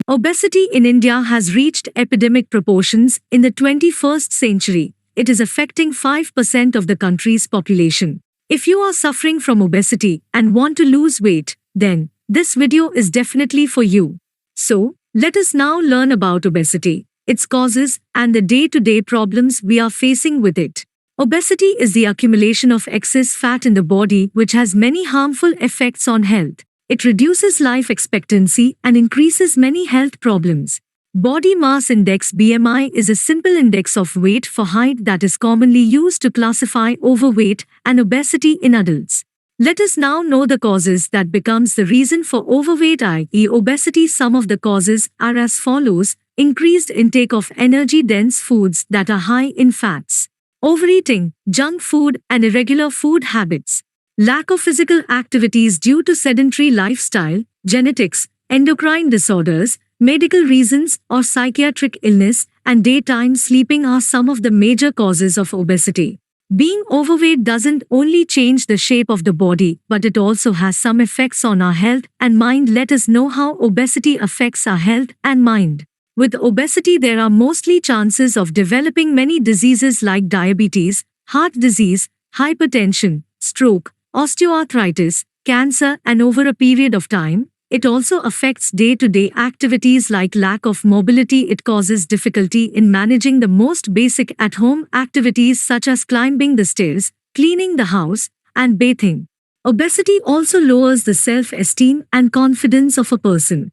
Obesity in India has reached epidemic proportions in the 21st century. It is affecting 5% of the country's population. If you are suffering from obesity and want to lose weight, then this video is definitely for you. So, let us now learn about obesity, its causes, and the day-to-day problems we are facing with it. Obesity is the accumulation of excess fat in the body which has many harmful effects on health. It reduces life expectancy and increases many health problems. Body Mass Index (BMI) is a simple index of weight for height that is commonly used to classify overweight and obesity in adults. Let us now know the causes that becomes the reason for overweight, i.e. obesity. Some of the causes are as follows: increased intake of energy-dense foods that are high in fats, overeating, junk food and irregular food habits, lack of physical activities due to sedentary lifestyle, genetics, endocrine disorders, medical reasons or psychiatric illness, and daytime sleeping are some of the major causes of obesity. Being overweight doesn't only change the shape of the body, but it also has some effects on our health and mind. Let us know how obesity affects our health and mind. With obesity, there are mostly chances of developing many diseases like diabetes, heart disease, hypertension, stroke, osteoarthritis, cancer, and over a period of time, it also affects day-to-day activities like lack of mobility. It causes difficulty in managing the most basic at-home activities such as climbing the stairs, cleaning the house, and bathing. Obesity also lowers the self-esteem and confidence of a person.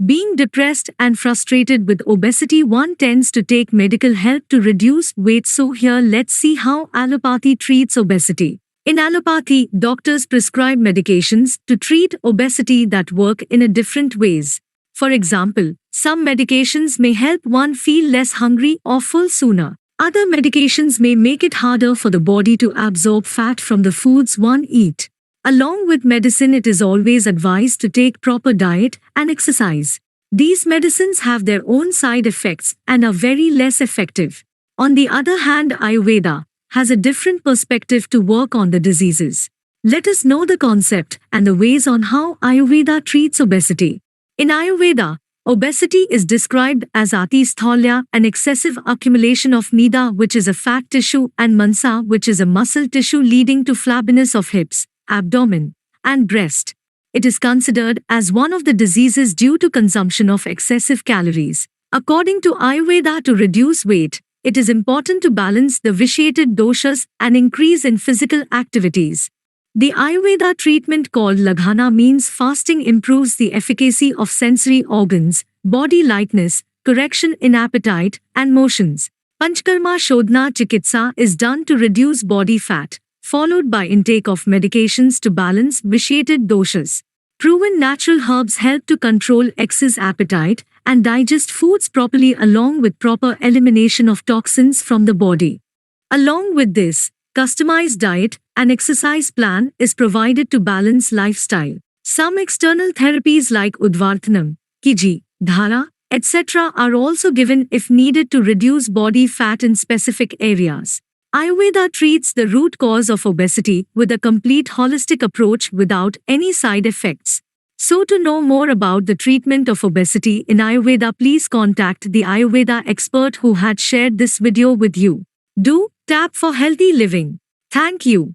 Being depressed and frustrated with obesity, one tends to take medical help to reduce weight. So here let's see how allopathy treats obesity. In allopathy, doctors prescribe medications to treat obesity that work in different ways. For example, some medications may help one feel less hungry or full sooner. Other medications may make it harder for the body to absorb fat from the foods one eats. Along with medicine, it is always advised to take proper diet and exercise. These medicines have their own side effects and are very less effective. On the other hand, Ayurveda has a different perspective to work on the diseases. Let us know the concept and the ways on how Ayurveda treats obesity. In Ayurveda, obesity is described as atisthalya, an excessive accumulation of meda, which is a fat tissue, and mansa, which is a muscle tissue, leading to flabbiness of hips, abdomen, and breast. It is considered as one of the diseases due to consumption of excessive calories. According to Ayurveda, to reduce weight, it is important to balance the vitiated doshas and increase in physical activities. The Ayurveda treatment called laghana means fasting improves the efficacy of sensory organs, body lightness, correction in appetite and motions. Panchkarma Shodhana Chikitsa is done to reduce body fat, followed by intake of medications to balance vitiated doshas. Proven natural herbs help to control excess appetite and digest foods properly, along with proper elimination of toxins from the body. Along with this, customized diet and exercise plan is provided to balance lifestyle. Some external therapies like Udvarthanam, Kiji, Dhara, etc. are also given if needed to reduce body fat in specific areas. Ayurveda treats the root cause of obesity with a complete holistic approach without any side effects. So to know more about the treatment of obesity in Ayurveda, please contact the Ayurveda expert who had shared this video with you. Do tap for healthy living. Thank you.